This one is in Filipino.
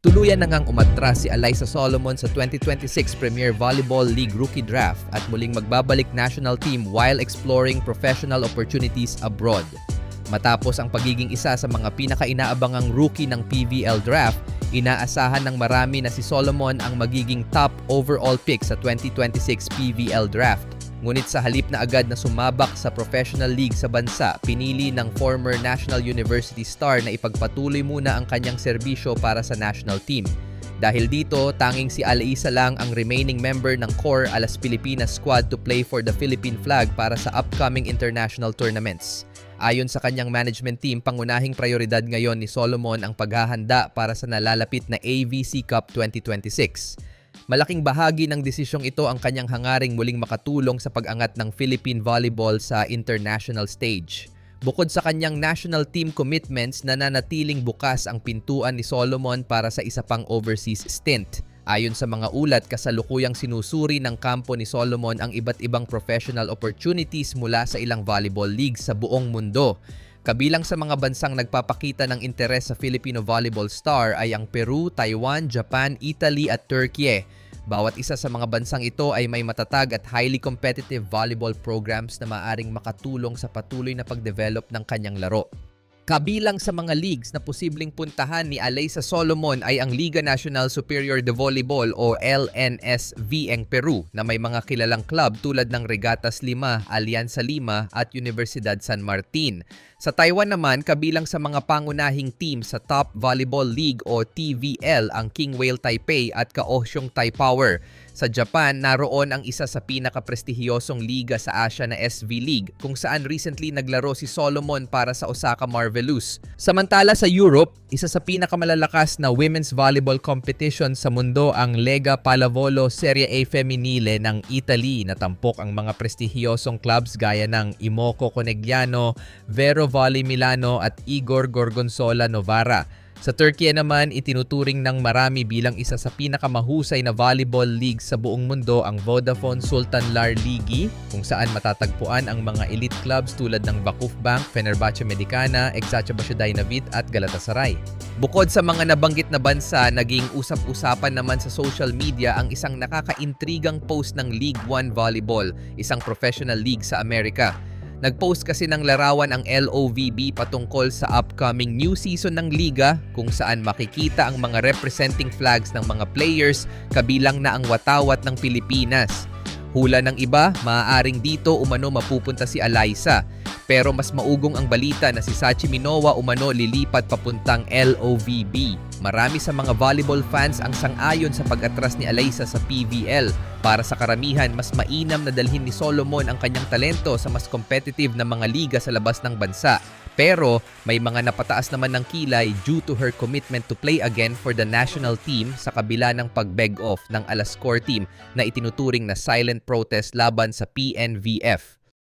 Tuluyan na ngang umatras si Alyssa Solomon sa 2026 Premier Volleyball League Rookie Draft at muling magbabalik national team while exploring professional opportunities abroad. Matapos ang pagiging isa sa mga pinaka-inaabangang rookie ng PVL Draft, inaasahan ng marami na si Solomon ang magiging top overall pick sa 2026 PVL Draft. Ngunit sa halip na agad na sumabak sa professional league sa bansa, pinili ng former National University star na ipagpatuloy muna ang kanyang serbisyo para sa national team. Dahil dito, tanging si Alyssa lang ang remaining member ng core Alas Pilipinas squad to play for the Philippine flag para sa upcoming international tournaments. Ayon sa kanyang management team, pangunahing prioridad ngayon ni Solomon ang paghahanda para sa nalalapit na AVC Cup 2026. Malaking bahagi ng desisyong ito ang kanyang hangaring muling makatulong sa pag-angat ng Philippine volleyball sa international stage. Bukod sa kanyang national team commitments, nananatiling bukas ang pintuan ni Solomon para sa isa pang overseas stint. Ayon sa mga ulat, kasalukuyang sinusuri ng kampo ni Solomon ang iba't ibang professional opportunities mula sa ilang volleyball leagues sa buong mundo. Kabilang sa mga bansang nagpapakita ng interes sa Filipino volleyball star ay ang Peru, Taiwan, Japan, Italy at Turkey. Bawat isa sa mga bansang ito ay may matatag at highly competitive volleyball programs na maaaring makatulong sa patuloy na pagdevelop ng kanyang laro. Kabilang sa mga leagues na posibleng puntahan ni Alyssa Solomon ay ang Liga Nacional Superior de Volleyball o LNSVeng Peru na may mga kilalang club tulad ng Regatas Lima, Alianza Lima at Universidad San Martin. Sa Taiwan naman, kabilang sa mga pangunahing team sa Top Volleyball League o TVL ang King Whale Taipei at Kaohsiung Taipower. Sa Japan, naroon ang isa sa pinakaprestihiyosong liga sa Asia na SV League kung saan recently naglaro si Solomon para sa Osaka Marvelous. Samantala sa Europe, isa sa pinakamalalakas na women's volleyball competition sa mundo ang Lega Pallavolo Serie A Femminile ng Italy na tampok ang mga prestihiyosong clubs gaya ng Imoco Conegliano, Vero Volley Milano at Igor Gorgonzola Novara. Sa Turkey naman, itinuturing ng marami bilang isa sa pinakamahusay na volleyball league sa buong mundo ang Vodafone Sultanlar Ligi, kung saan matatagpuan ang mga elite clubs tulad ng Vakufbank, Fenerbahce Medicana, Eczacıbaşı Dynavit at Galatasaray. Bukod sa mga nabanggit na bansa, naging usap-usapan naman sa social media ang isang nakakaintrigang post ng League One Volleyball, isang professional league sa Amerika. Nag-post kasi ng larawan ang LOVB patungkol sa upcoming new season ng liga kung saan makikita ang mga representing flags ng mga players kabilang na ang watawat ng Pilipinas. Hula ng iba, maaaring dito umano mapupunta si Alyssa. Pero mas maugong ang balita na si Sachi Minowa umano lilipat papuntang LOVB. Marami sa mga volleyball fans ang sang-ayon sa pag-atras ni Alyssa sa PVL. Para sa karamihan, mas mainam na dalhin ni Solomon ang kanyang talento sa mas competitive na mga liga sa labas ng bansa. Pero may mga napataas naman ng kilay due to her commitment to play again for the national team sa kabila ng pag-beg off ng Alas Core team na itinuturing na silent protest laban sa PNVF.